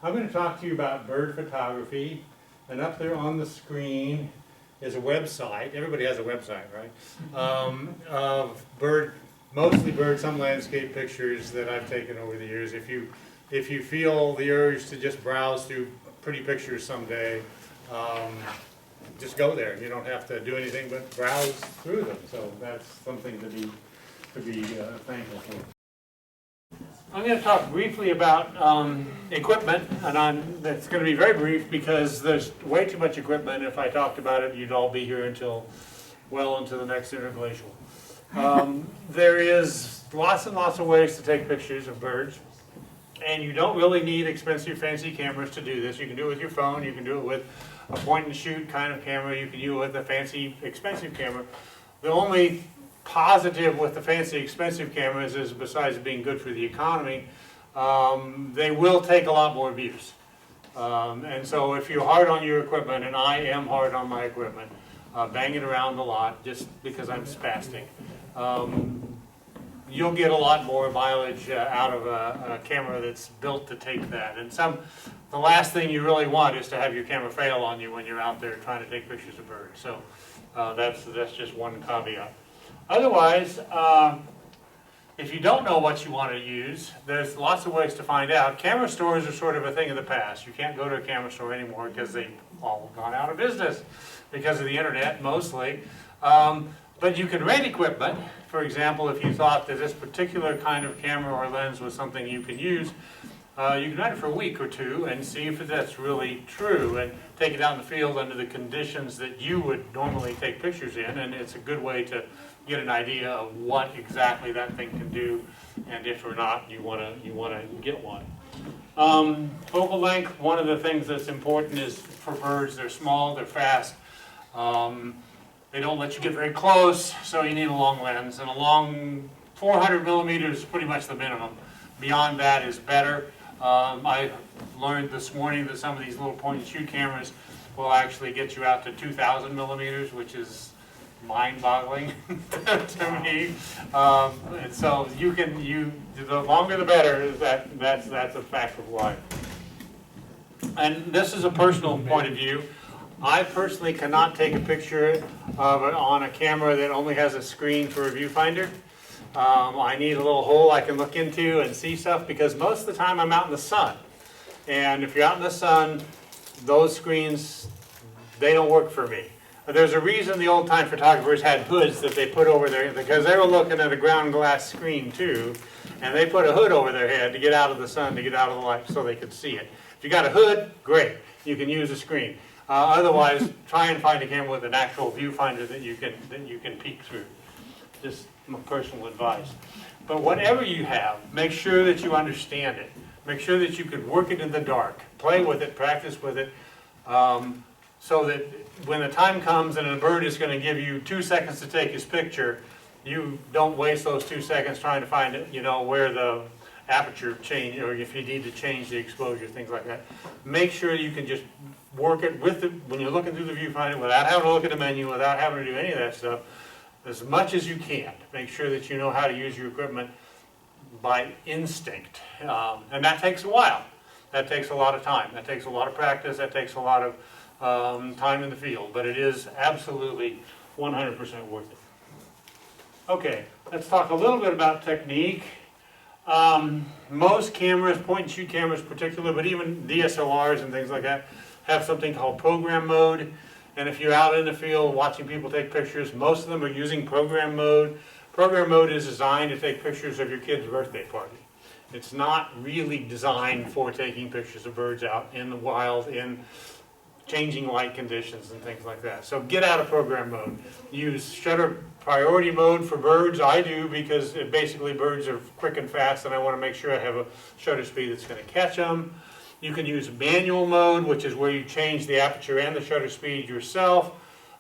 I'm going to talk to you about bird photography, and up there on the screen is a website. Everybody has a website, right? Of mostly bird, some landscape pictures that I've taken over the years. If you feel the urge to just browse through pretty pictures someday, just go there. You don't have to do anything but browse through them. So that's something to be thankful for. I'm going to talk briefly about equipment, and that's going to be very brief because there's way too much equipment. If I talked about it, you'd all be here until well into the next interglacial. There is lots and lots of ways to take pictures of birds, and you don't really need expensive, fancy cameras to do this. You can do it with your phone. You can do it with a point-and-shoot kind of camera. You can do it with a fancy, expensive camera. The only positive with the fancy expensive cameras is, besides being good for the economy, they will take a lot more views. And so if you're hard on your equipment, and I am hard on my equipment, bang it around a lot just because I'm spastic, you'll get a lot more mileage out of a camera that's built to take that. And the last thing you really want is to have your camera fail on you when you're out there trying to take pictures of birds. So that's just one caveat. Otherwise, if you don't know what you want to use, there's lots of ways to find out. Camera stores are sort of a thing of the past. You can't go to a camera store anymore because they've all gone out of business because of the internet, mostly. But you can rent equipment. For example, if you thought that this particular kind of camera or lens was something you could use, you can rent it for a week or two and see if that's really true, and take it out in the field under the conditions that you would normally take pictures in, and it's a good way to get an idea of what exactly that thing can do, and if or not you want to get one. Focal length, one of the things that's important is for birds, they're small, they're fast. They don't let you get very close, so you need a long lens, and a long 400 millimeters is pretty much the minimum. Beyond that is better. I learned this morning that some of these little point-and-shoot cameras will actually get you out to 2,000 millimeters, which is mind-boggling to me. And so the longer the better. That's a fact of life. And this is a personal point of view. I personally cannot take a picture of it on a camera that only has a screen for a viewfinder. I need a little hole I can look into and see stuff, because most of the time I'm out in the sun. And if you're out in the sun, those screens, they don't work for me. There's a reason the old-time photographers had hoods that they put over their, because they were looking at a ground glass screen too, and they put a hood over their head to get out of the sun, to get out of the light so they could see it. If you got a hood, great, you can use a screen. Otherwise, try and find a camera with an actual viewfinder that you can peek through. Just my personal advice. But whatever you have, make sure that you understand it. Make sure that you can work it in the dark. Play with it, practice with it, so that when the time comes and a bird is going to give you 2 seconds to take his picture, you don't waste those 2 seconds trying to find it, where the aperture change, or if you need to change the exposure, things like that. Make sure you can just work it when you're looking through the viewfinder without having to look at the menu, without having to do any of that stuff, as much as you can. Make sure that you know how to use your equipment by instinct. And that takes a while. That takes a lot of time. That takes a lot of practice. That takes a lot of time in the field. But it is absolutely 100% worth it. Okay, let's talk a little bit about technique. Most cameras, point-and-shoot cameras in particular, but even DSLRs and things like that, have something called program mode. And if you're out in the field watching people take pictures, most of them are using program mode. Program mode is designed to take pictures of your kid's birthday party. It's not really designed for taking pictures of birds out in the wild, in changing light conditions and things like that. So get out of program mode. Use shutter priority mode for birds. I do, because basically birds are quick and fast, and I want to make sure I have a shutter speed that's going to catch them. You can use manual mode, which is where you change the aperture and the shutter speed yourself.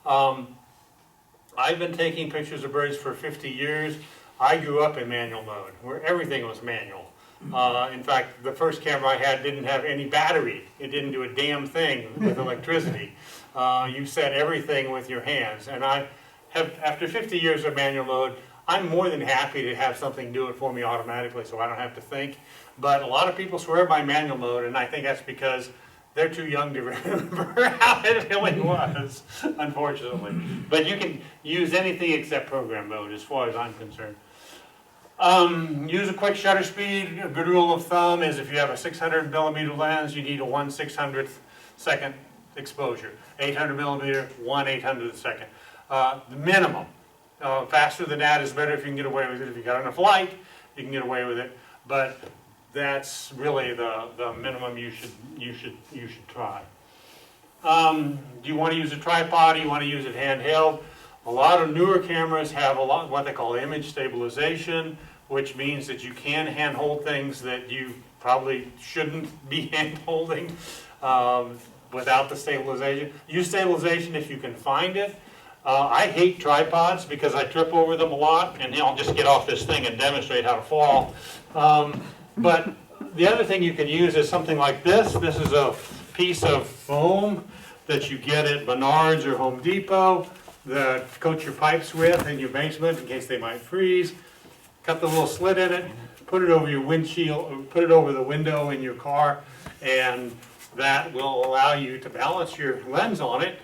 I've been taking pictures of birds for 50 years. I grew up in manual mode, where everything was manual. In fact, the first camera I had didn't have any battery. It didn't do a damn thing with electricity. You set everything with your hands. And after 50 years of manual mode, I'm more than happy to have something do it for me automatically so I don't have to think. But a lot of people swear by manual mode, and I think that's because they're too young to remember how it really was, unfortunately. But you can use anything except program mode as far as I'm concerned. Use a quick shutter speed. A good rule of thumb is if you have a 600 millimeter lens, you need a 1/600th second exposure. 800 millimeter, 1/800th second. The minimum. Faster than that is better if you can get away with it. If you got on a flight, you can get away with it. But that's really the minimum you should try. Do you want to use a tripod? Do you want to use it handheld? A lot of newer cameras have a lot what they call image stabilization, which means that you can handhold things that you probably shouldn't be handholding without the stabilization. Use stabilization if you can find it. I hate tripods because I trip over them a lot, and I'll just get off this thing and demonstrate how to fall. But the other thing you can use is something like this. This is a piece of foam that you get at Menards or Home Depot that coat your pipes with in your basement in case they might freeze. Cut the little slit in it, put it over your windshield, put it over the window in your car, and that will allow you to balance your lens on it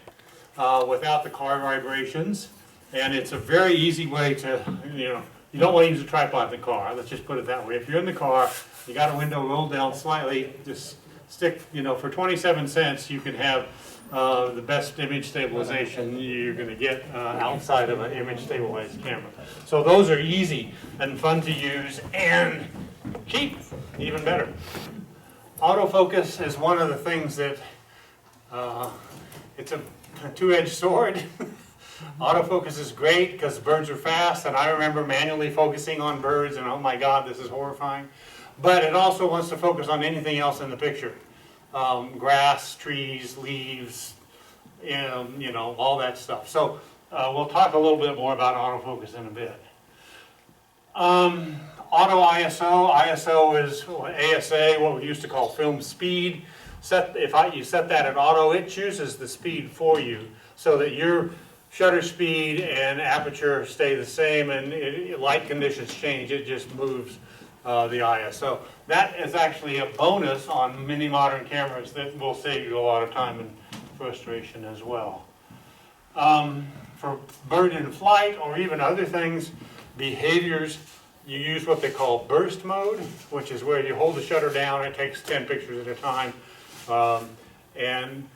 without the car vibrations. And it's a very easy way to, you don't want to use a tripod in the car, let's just put it that way. If you're in the car, you got a window rolled down slightly, just stick, for 27 cents you can have the best image stabilization you're going to get outside of an image stabilized camera. So those are easy and fun to use and cheap, even better. Autofocus is one of the things that, it's a two-edged sword. Autofocus is great because birds are fast, and I remember manually focusing on birds, and oh my God, this is horrifying. But it also wants to focus on anything else in the picture. Grass, trees, leaves, all that stuff. So we'll talk a little bit more about autofocus in a bit. Auto ISO. ISO is ASA, what we used to call film speed. If you set that at auto, it chooses the speed for you so that your shutter speed and aperture stay the same, and light conditions change, it just moves the ISO. That is actually a bonus on many modern cameras that will save you a lot of time and frustration as well. For bird in flight or even other things, behaviors, you use what they call burst mode, which is where you hold the shutter down, it takes 10 pictures at a time. And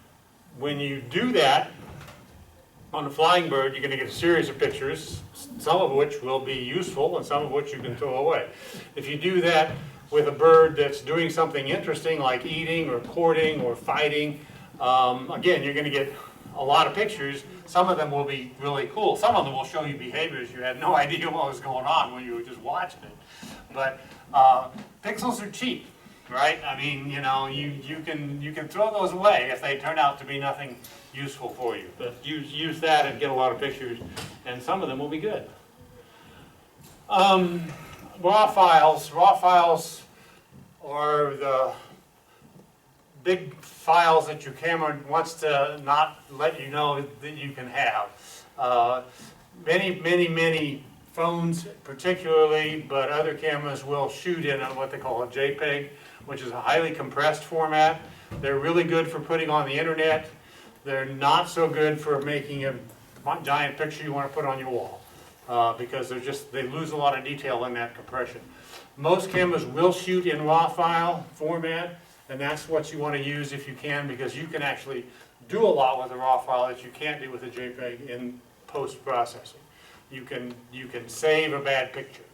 when you do that, on a flying bird, you're going to get a series of pictures, some of which will be useful and some of which you can throw away. If you do that with a bird that's doing something interesting like eating or courting or fighting, again, you're going to get a lot of pictures. Some of them will be really cool. Some of them will show you behaviors you had no idea what was going on when you were just watching it. But pixels are cheap, right? I mean, you can throw those away if they turn out to be nothing useful for you. But use that and get a lot of pictures, and some of them will be good. Raw files. Raw files are the big files that your camera wants to not let you know that you can have. Many phones particularly, but other cameras will shoot in what they call a JPEG, which is a highly compressed format. They're really good for putting on the internet. They're not so good for making a giant picture you want to put on your wall because they lose a lot of detail in that compression. Most cameras will shoot in RAW file format, and that's what you want to use if you can, because you can actually do a lot with a RAW file that you can't do with a JPEG in post-processing. You can save a bad picture,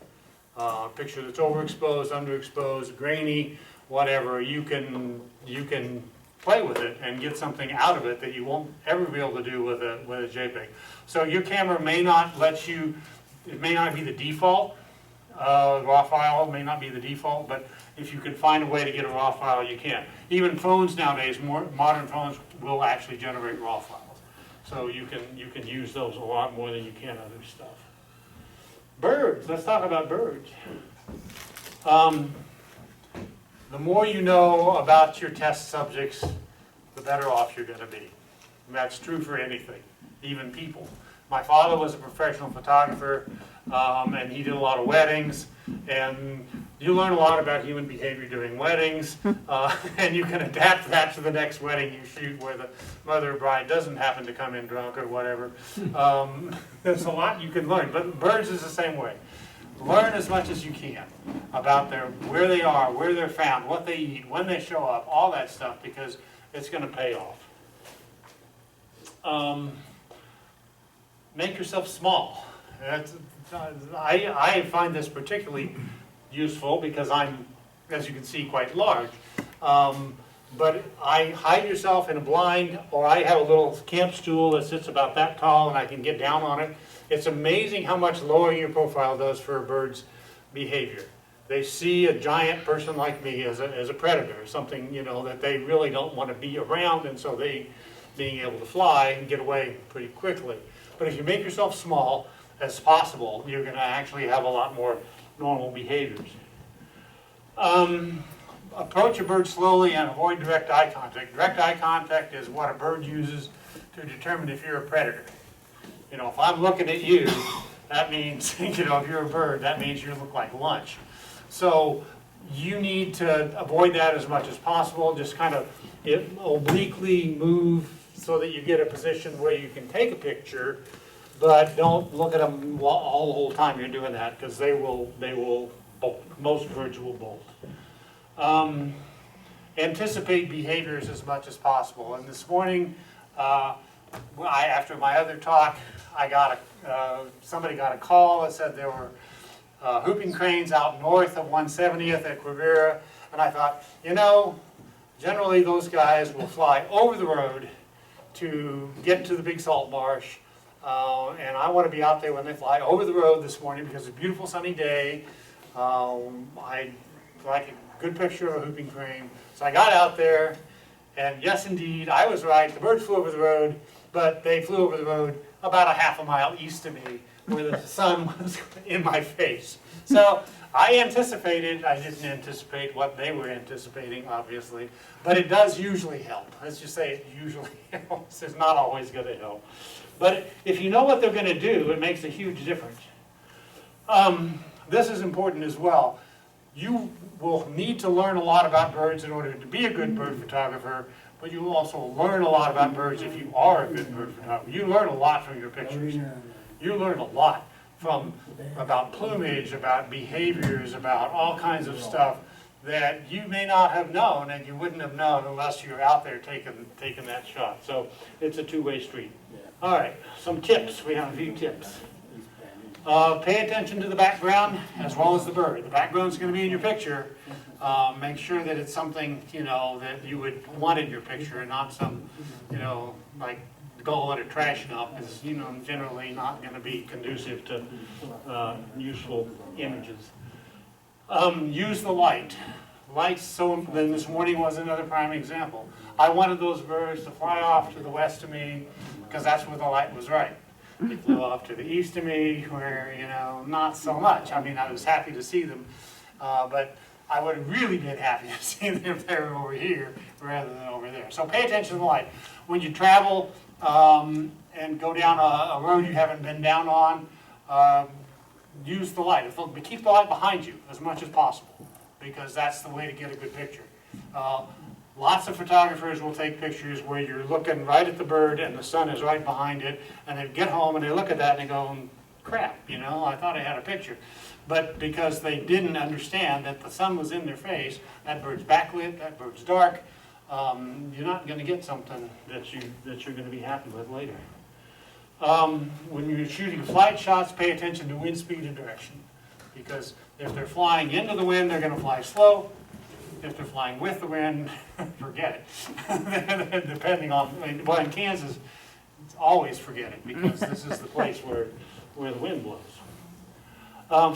a picture that's overexposed, underexposed, grainy, whatever. You can play with it and get something out of it that you won't ever be able to do with a JPEG. So your camera may not let you, it may not be the default, raw file may not be the default, but if you can find a way to get a raw file, you can. Even phones nowadays, modern phones will actually generate raw files. So you can use those a lot more than you can other stuff. Birds, let's talk about birds. The more you know about your test subjects, the better off you're going to be. And that's true for anything, even people. My father was a professional photographer, and he did a lot of weddings, and You learn a lot about human behavior during weddings, and you can adapt that to the next wedding you shoot where the mother or bride doesn't happen to come in drunk or whatever. There's a lot you can learn, but birds is the same way. Learn as much as you can about where they are, where they're found, what they eat, when they show up, all that stuff, because it's going to pay off. Make yourself small. I find this particularly useful because I'm, as you can see, quite large. But I hide yourself in a blind, or I have a little camp stool that sits about that tall and I can get down on it. It's amazing how much lowering your profile does for a bird's behavior. They see a giant person like me as a predator, something, you know, that they really don't want to be around, and so being able to fly and get away pretty quickly. But if you make yourself small as possible, you're going to actually have a lot more normal behaviors. Approach a bird slowly and avoid direct eye contact. Direct eye contact is what a bird uses to determine if you're a predator. You know, if I'm looking at you, that means, you know, if you're a bird, that means you look like lunch. So you need to avoid that as much as possible. Just kind of obliquely move so that you get a position where you can take a picture, but don't look at them all the whole time you're doing that, because they will bolt. Most birds will bolt. Anticipate behaviors as much as possible. And this morning, after my other talk, somebody got a call that said there were whooping cranes out north of 170th at Quivira, and I thought, you know, generally those guys will fly over the road to get to the big salt marsh, and I want to be out there when they fly over the road this morning because it's a beautiful sunny day. I'd like a good picture of a whooping crane. So I got out there, and yes indeed, I was right. The birds flew over the road, but they flew over the road about a half a mile east of me where the sun was in my face. So I anticipated, I didn't anticipate what they were anticipating, obviously, but it does usually help. Let's just say it usually helps. It's not always going to help. But if you know what they're going to do, it makes a huge difference. This is important as well. You will need to learn a lot about birds in order to be a good bird photographer, but you will also learn a lot about birds if you are a good bird photographer. You learn a lot from your pictures. You learn a lot about plumage, about behaviors, about all kinds of stuff that you may not have known, and you wouldn't have known unless you're out there taking that shot. So it's a two-way street. All right, some tips. We have a few tips. Pay attention to the background as well as the bird. The background is going to be in your picture. Make sure that it's something, you know, that you would want in your picture, and not some, you know, like gull at a trash dump is, you know, generally not going to be conducive to useful images. Use the light. Light's so important. Then this morning was another prime example. I wanted those birds to fly off to the west of me because that's where the light was right. They flew off to the east of me where, you know, not so much. I mean, I was happy to see them, but I would have really been happy to see them if they were over here rather than over there. So pay attention to the light. When you travel and go down a road you haven't been down on, use the light. Keep the light behind you as much as possible, because that's the way to get a good picture. Lots of photographers will take pictures where you're looking right at the bird and the sun is right behind it, and they get home and they look at that and they go, crap, you know, I thought I had a picture. But because they didn't understand that the sun was in their face, that bird's backlit, that bird's dark, you're not going to get something that you're going to be happy with later. When you're shooting flight shots, pay attention to wind speed and direction, because if they're flying into the wind, they're going to fly slow. If they're flying with the wind, forget it. Depending on, well, in Kansas, it's always forget it, because this is the place where the wind blows.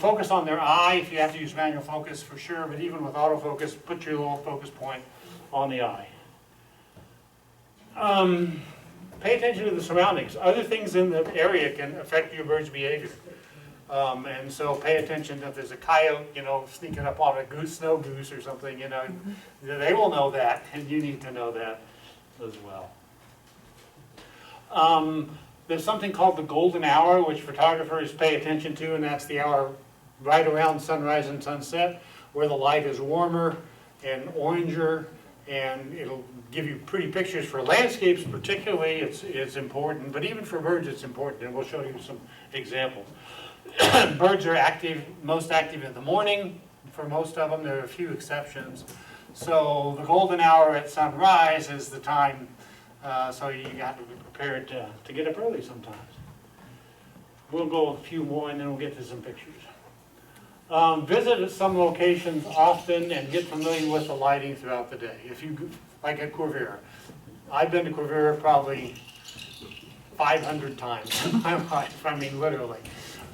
Focus on their eye. If you have to use manual focus, for sure, but even with autofocus, put your little focus point on the eye. Pay attention to the surroundings. Other things in the area can affect your bird's behavior. And so pay attention if there's a coyote, you know, sneaking up on a snow goose or something, you know, they will know that, and you need to know that as well. There's something called the golden hour, which photographers pay attention to, and that's the hour right around sunrise and sunset, where the light is warmer and oranger, and it'll give you pretty pictures. For landscapes particularly, it's important, but even for birds it's important, and we'll show you some examples. Birds are most active in the morning. For most of them, there are a few exceptions. So the golden hour at sunrise is the time, so you got to be prepared to get up early sometimes. We'll go a few more and then we'll get to some pictures. Visit some locations often and get familiar with the lighting throughout the day. If you, like at Quivira, I've been to Quivira probably 500 times in my life, I mean literally.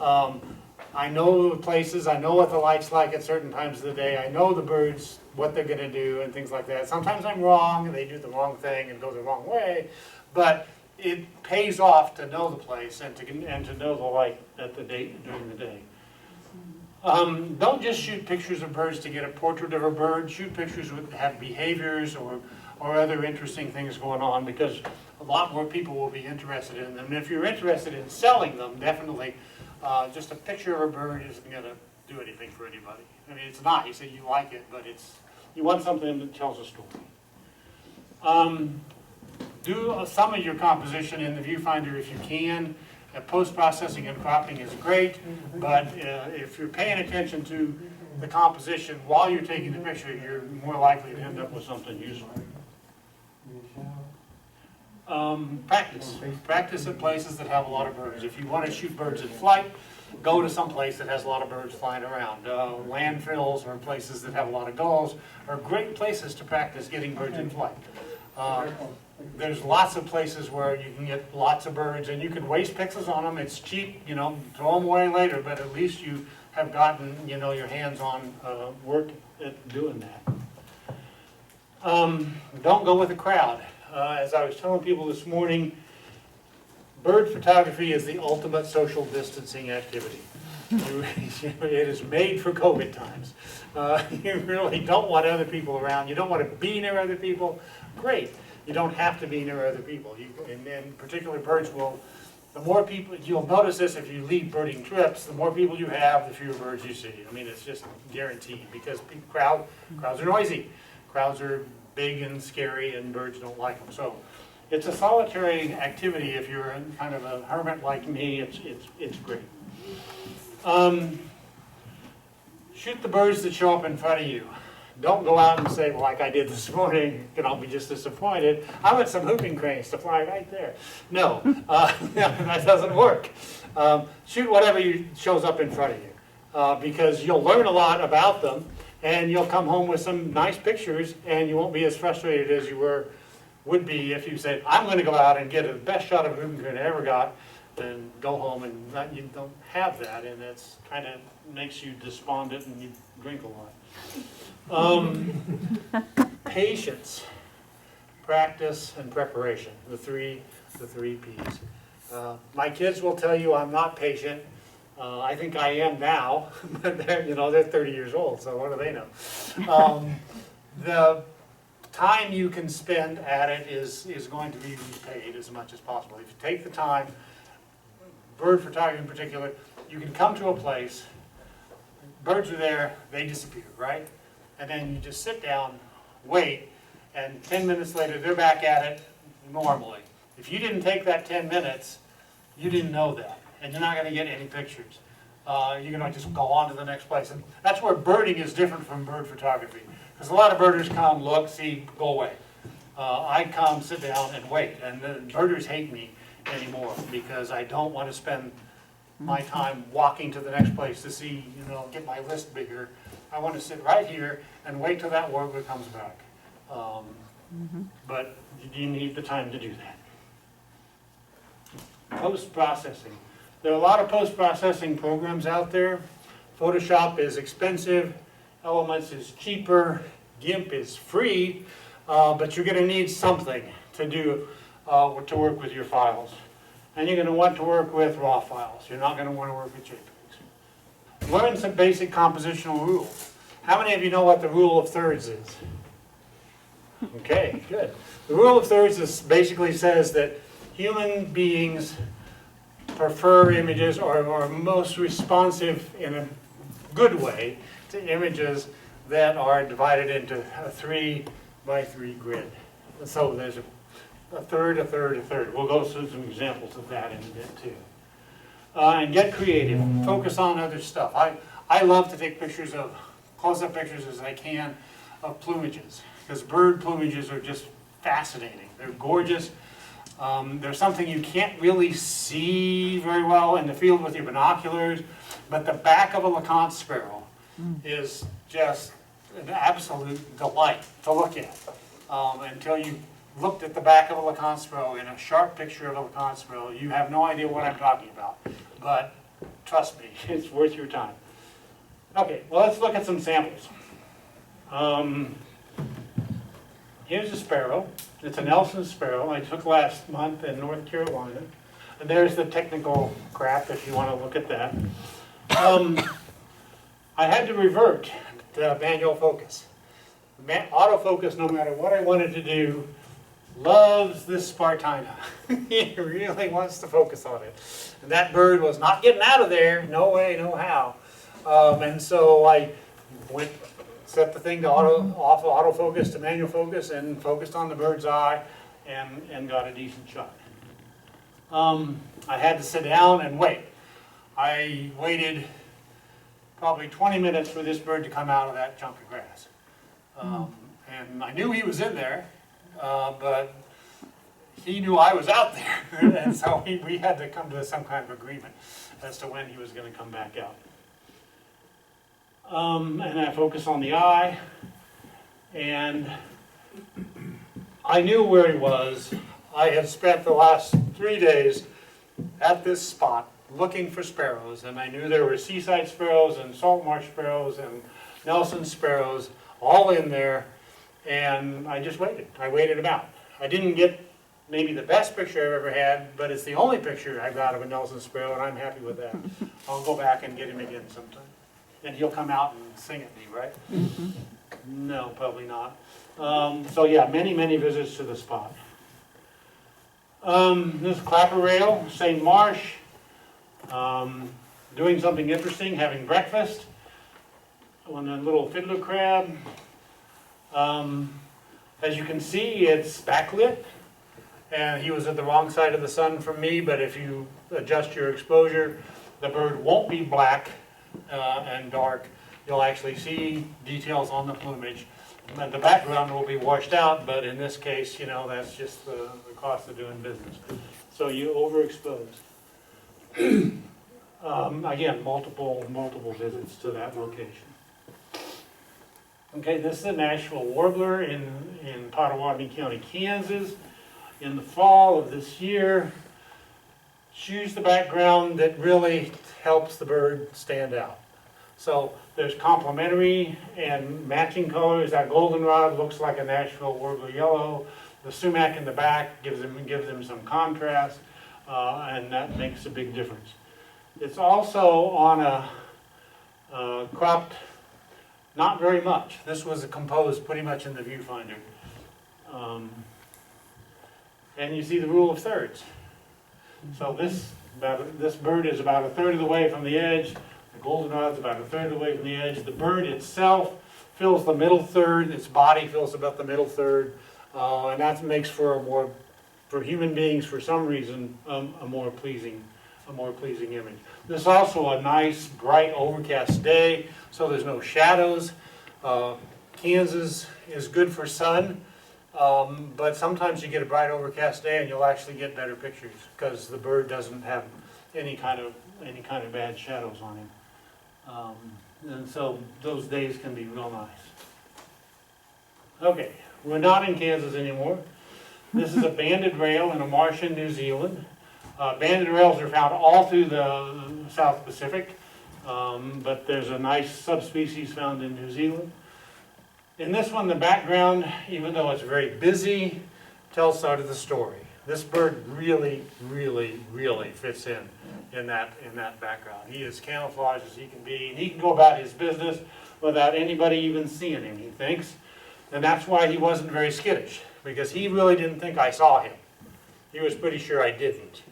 I know the places, I know what the light's like at certain times of the day, I know the birds, what they're going to do and things like that. Sometimes I'm wrong and they do the wrong thing and go the wrong way, but it pays off to know the place and to know the light at the during the day. Don't just shoot pictures of birds to get a portrait of a bird. Shoot pictures that have behaviors or other interesting things going on, because a lot more people will be interested in them. And if you're interested in selling them, definitely just a picture of a bird isn't going to do anything for anybody. I mean, it's nice and you like it, but you want something that tells a story. Do some of your composition in the viewfinder if you can. Post-processing and cropping is great, but if you're paying attention to the composition while you're taking the picture, you're more likely to end up with something useful. Practice at places that have a lot of birds. If you want to shoot birds in flight, go to some place that has a lot of birds flying around. Landfills or places that have a lot of gulls are great places to practice getting birds in flight. There's lots of places where you can get lots of birds, and you can waste pixels on them. It's cheap, you know, throw them away later, but at least you have gotten, you know, your hands on work at doing that. Don't go with the crowd. As I was telling people this morning, bird photography is the ultimate social distancing activity. It is made for COVID times. You really don't want other people around. You don't want to be near other people. Great. You don't have to be near other people. And particularly birds will, the more people, you'll notice this if you lead birding trips, the more people you have, the fewer birds you see. I mean, it's just guaranteed, because crowds are noisy. Crowds are big and scary, and birds don't like them. So it's a solitary activity. If you're kind of a hermit like me, it's great. Shoot the birds that show up in front of you. Don't go out and say, well, like I did this morning, and I'll be just disappointed. I want some whooping cranes to fly right there. No, that doesn't work. Shoot whatever shows up in front of you, because you'll learn a lot about them, and you'll come home with some nice pictures, and you won't be as frustrated as you would be if you said, I'm going to go out and get the best shot of a whooping crane I ever got, and go home and you don't have that, and it's kind of makes you despondent and you drink a lot. Patience, practice, and preparation, the three P's. My kids will tell you I'm not patient. I think I am now, but they're 30 years old, so what do they know? The time you can spend at it is going to be repaid as much as possible. If you take the time, bird photography in particular, you can come to a place, birds are there, they disappear, right? And then you just sit down, wait, and 10 minutes later they're back at it normally. If you didn't take that 10 minutes, you didn't know that, and you're not going to get any pictures. You're going to just go on to the next place. And that's where birding is different from bird photography. Because a lot of birders come, look, see, go away. I come, sit down, and wait. And the birders hate me anymore because I don't want to spend my time walking to the next place to see, get my list bigger. I want to sit right here and wait till that warbler comes back. But you need the time to do that. Post-processing. There are a lot of post-processing programs out there. Photoshop is expensive, Elements is cheaper, GIMP is free, but you're going to need something to do to work with your files. And you're going to want to work with RAW files. You're not going to want to work with JPEGs. Learn some basic compositional rules. How many of you know what the rule of thirds is? Okay, good. The rule of thirds basically says that human beings prefer images or are most responsive in a good way to images that are divided into a 3 by 3 grid. So there's a third, a third, a third. We'll go through some examples of that in a bit too. And get creative, focus on other stuff. I love to take pictures of, close-up pictures as I can of plumages, because bird plumages are just fascinating. They're gorgeous. There's something you can't really see very well in the field with your binoculars, but the back of a LeConte sparrow is just an absolute delight to look at. Until you looked at the back of a LeConte sparrow in a sharp picture of a LeConte sparrow, you have no idea what I'm talking about. But trust me, it's worth your time. Okay, well, let's look at some samples. Here's a sparrow. It's a Nelson sparrow I took last month in North Carolina. And there's the technical crap if you want to look at that. I had to revert to manual focus. Autofocus, no matter what I wanted to do, loves this Spartina. He really wants to focus on it. And that bird was not getting out of there, no way, no how. And so I set the thing to autofocus to manual focus and focused on the bird's eye and got a decent shot. I had to sit down and wait. I waited probably 20 minutes for this bird to come out of that chunk of grass. And I knew he was in there, but he knew I was out there. And so we had to come to some kind of agreement as to when he was going to come back out. And I focused on the eye, and I knew where he was. I had spent the last 3 days at this spot looking for sparrows, and I knew there were seaside sparrows and salt marsh sparrows and Nelson sparrows all in there, and I just waited. I waited him out. I didn't get maybe the best picture I've ever had, but it's the only picture I got of a Nelson sparrow, and I'm happy with that. I'll go back and get him again sometime. And he'll come out and sing at me, right? No, probably not. So yeah, many, many visits to the spot. This clapper rail, St. Marsh, doing something interesting, having breakfast on a little fiddler crab. As you can see, it's backlit, and he was at the wrong side of the sun from me, but if you adjust your exposure, the bird won't be black and dark. You'll actually see details on the plumage. And the background will be washed out, but in this case, you know, that's just the cost of doing business. So you overexpose. Again, multiple visits to that location. Okay, this is a Nashville warbler in Pottawatomie County, Kansas. In the fall of this year, choose the background that really helps the bird stand out. So there's complementary and matching colors. That goldenrod looks like a Nashville warbler yellow. The sumac in the back gives them some contrast, and that makes a big difference. It's also on a cropped, not very much. This was composed pretty much in the viewfinder. And you see the rule of thirds. So this bird is about a third of the way from the edge. The goldenrod's about a third of the way from the edge. The bird itself fills the middle third. Its body fills about the middle third. And that makes for for human beings, for some reason, a more pleasing image. This is also a nice, bright, overcast day, so there's no shadows. Kansas is good for sun, but sometimes you get a bright, overcast day and you'll actually get better pictures because the bird doesn't have any kind of bad shadows on him. And so those days can be real nice. Okay, we're not in Kansas anymore. This is a banded rail in a marsh in New Zealand. Banded rails are found all through the South Pacific, but there's a nice subspecies found in New Zealand. In this one, the background, even though it's very busy, tells part of the story. This bird really, really, really fits in that background. He is camouflaged as he can be, and he can go about his business without anybody even seeing him, he thinks. And that's why he wasn't very skittish, because he really didn't think I saw him. He was pretty sure I didn't.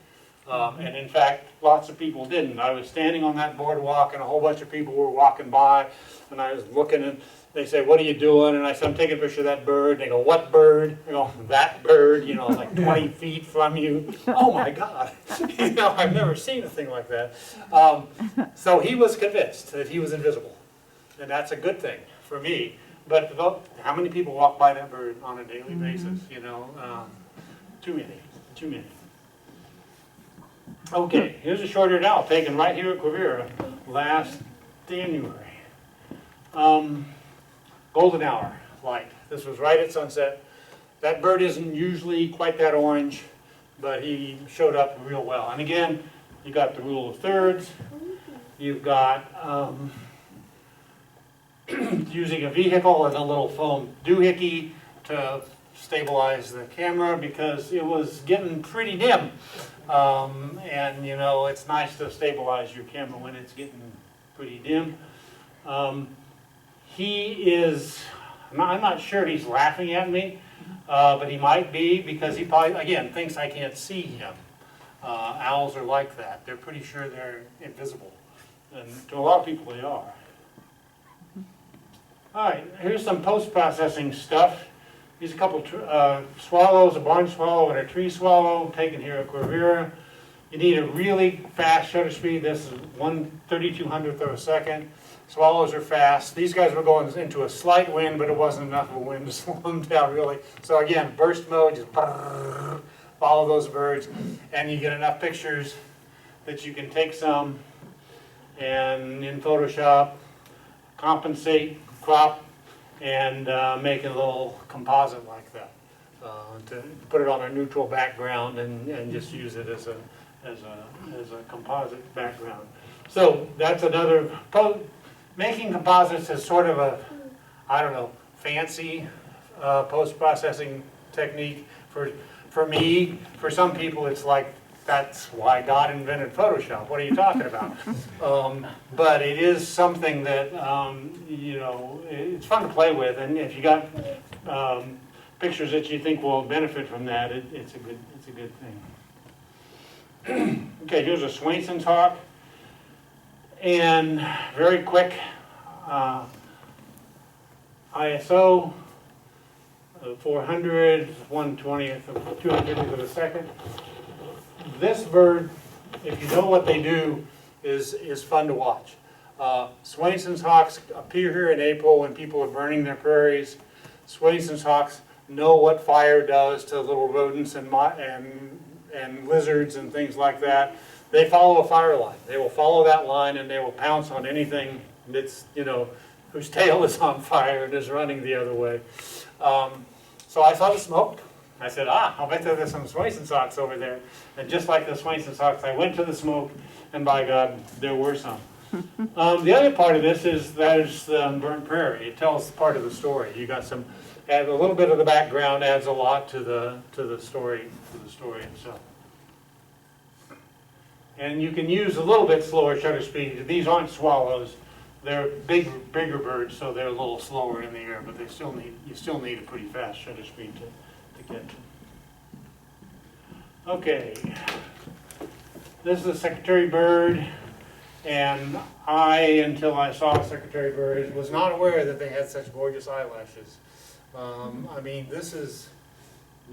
And in fact, lots of people didn't. I was standing on that boardwalk and a whole bunch of people were walking by, and I was looking they say, what are you doing? And I said, I'm taking a picture of that bird. They go, what bird? I go, that bird, you know, like 20 feet from you. Oh my God. You know, I've never seen a thing like that. So he was convinced that he was invisible. And that's a good thing for me. But how many people walk by that bird on a daily basis, you know? Too many, too many. Okay, here's a shorter owl taken right here at Quivira last January. Golden hour light. This was right at sunset. That bird isn't usually quite that orange, but he showed up real well. And again, you got the rule of thirds. You've got using a vehicle and a little foam doohickey to stabilize the camera because it was getting pretty dim. And you know, it's nice to stabilize your camera when it's getting pretty dim. He is, I'm not sure he's laughing at me, but he might be because he probably, again, thinks I can't see him. Owls are like that. They're pretty sure they're invisible. And to a lot of people they are. All right, here's some post-processing stuff. Here's a couple swallows, a barn swallow and a tree swallow taken here at Quivira. You need a really fast shutter speed. This is 1/3200th of a second. Swallows are fast. These guys were going into a slight wind, but it wasn't enough of a wind to slow them down really. So again, burst mode, just follow those birds, and you get enough pictures that you can take some and in Photoshop compensate, crop, and make a little composite like that. To put it on a neutral background and just use it as a composite background. So that's another. Making composites is sort of a, I don't know, fancy post-processing technique. For me, for some people, it's like, that's why God invented Photoshop. What are you talking about? But it is something that, you know, it's fun to play with. And if you got pictures that you think will benefit from that, it's a good thing. Okay, here's a Swainson's hawk. And very quick, ISO 400, 1/20th of 250th of a second. This bird, if you know what they do, is fun to watch. Swainson's hawks appear here in April when people are burning their prairies. Swainson's hawks know what fire does to little rodents and lizards and things like that. They follow a fire line. They will follow that line and they will pounce on anything that's, you know, whose tail is on fire and is running the other way. So I saw the smoke. I said, I'll bet there's some Swainson's hawks over there. And just like the Swainson's hawks, I went to the smoke, and by God, there were some. The other part of this is there's burnt prairie. It tells part of the story. You got some, add a little bit of the background adds a lot to the story itself. And you can use a little bit slower shutter speed. These aren't swallows. They're bigger birds, so they're a little slower in the air, but you still need a pretty fast shutter speed to get to. Okay. This is a secretary bird, and until I saw a secretary bird, was not aware that they had such gorgeous eyelashes. I mean, this is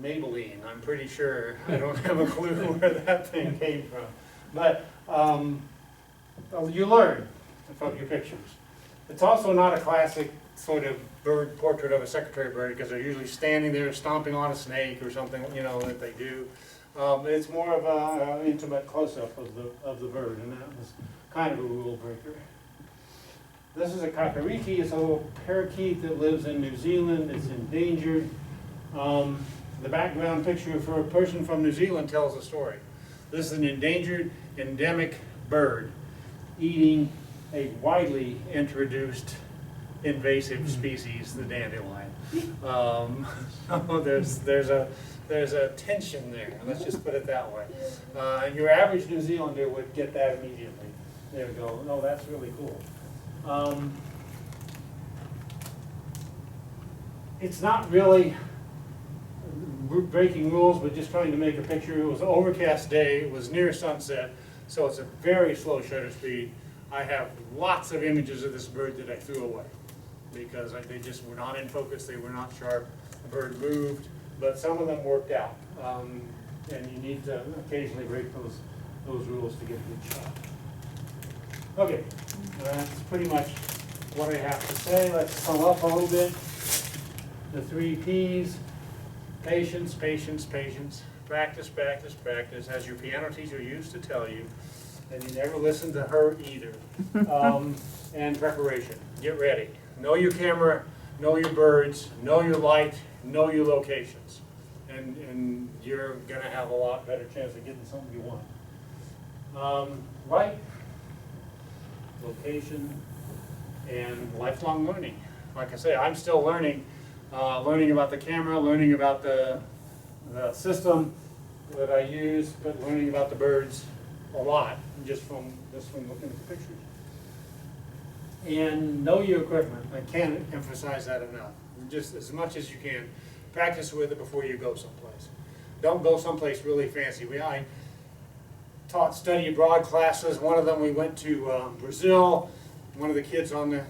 Maybelline, I'm pretty sure. I don't have a clue where that thing came from. But you learn from your pictures. It's also not a classic sort of bird portrait of a secretary bird because they're usually standing there stomping on a snake or something, you know, that they do. It's more of an intimate close-up of the bird, and that was kind of a rule breaker. This is a kakariki. It's a little parakeet that lives in New Zealand. It's endangered. The background picture for a person from New Zealand tells a story. This is an endangered, endemic bird eating a widely introduced invasive species, the dandelion. So there's a tension there. Let's just put it that way. Your average New Zealander would get that immediately. There we go. No, that's really cool. It's not really breaking rules, but just trying to make a picture. It was an overcast day. It was near sunset, so it's a very slow shutter speed. I have lots of images of this bird that I threw away. because they just were not in focus, they were not sharp, the bird moved, but some of them worked out. And you need to occasionally break those rules to get a good shot. Okay, that's pretty much what I have to say. Let's sum up a little bit. The 3 Ps, patience, patience, patience, practice, practice, practice, as your piano teacher used to tell you, and you never listen to her either. And preparation, get ready. Know your camera, know your birds, know your light, know your locations. And you're gonna have a lot better chance of getting something you want. Light, location, and lifelong learning. Like I say, I'm still learning, learning about the camera, learning about the system that I use, but learning about the birds a lot, just from looking at the pictures. And know your equipment. I can't emphasize that enough. Just as much as you can. Practice with it before you go someplace. Don't go someplace really fancy. I taught study abroad classes. One of them we went to Brazil. One of the kids on the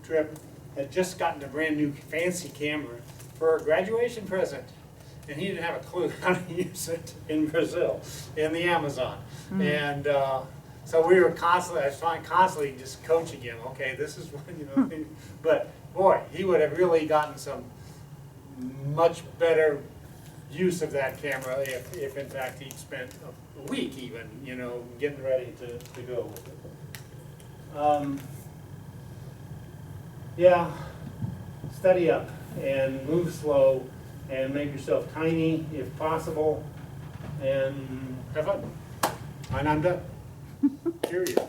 trip had just gotten a brand new fancy camera for a graduation present. And he didn't have a clue how to use it in Brazil, in the Amazon. Mm-hmm. And so we were constantly, I was trying constantly just coaching him. Okay, this is what, you know. But boy, he would have really gotten some much better use of that camera if in fact he'd spent a week even, you know, getting ready to go with it. Yeah, study up and move slow and make yourself tiny if possible and have fun. And I'm done. Period.